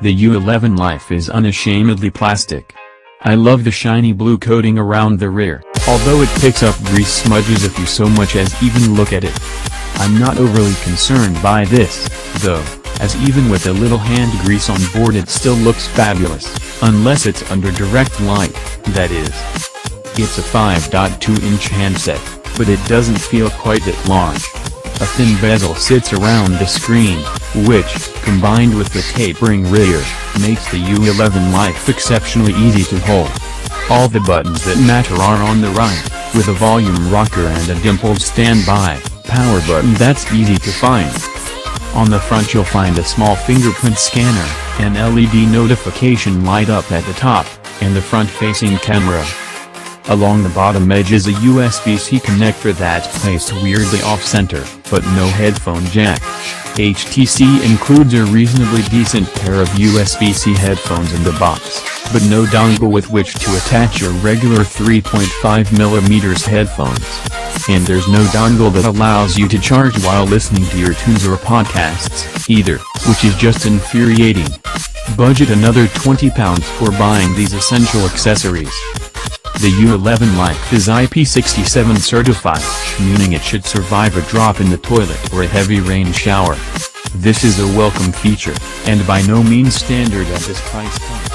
The U11 Life is unashamedly plastic. I love the shiny blue coating around the rear, although it picks up grease smudges if you so much as even look at it. I'm not overly concerned by this, though, as even with a little hand grease on board it still looks fabulous, unless it's under direct light, that is. It's a 5.2-inch handset, but it doesn't feel quite that large. A thin bezel sits around the screen, which, combined with the tapering rear, makes the U11 Life exceptionally easy to hold. All the buttons that matter are on the right, with a volume rocker and a dimpled standby power button that's easy to find. On the front you'll find a small fingerprint scanner, an LED notification light up at the top, and the front-facing camera. Along the bottom edge is a USB-C connector that's placed weirdly off-center, but no headphone jack. HTC includes a reasonably decent pair of USB-C headphones in the box, but no dongle with which to attach your regular 3.5mm headphones. And there's no dongle that allows you to charge while listening to your tunes or podcasts, either, which is just infuriating. Budget another £20 for buying these essential accessories. The U11 Life is IP67 certified, meaning it should survive a drop in the toilet or a heavy rain shower. This is a welcome feature, and by no means standard at this price point.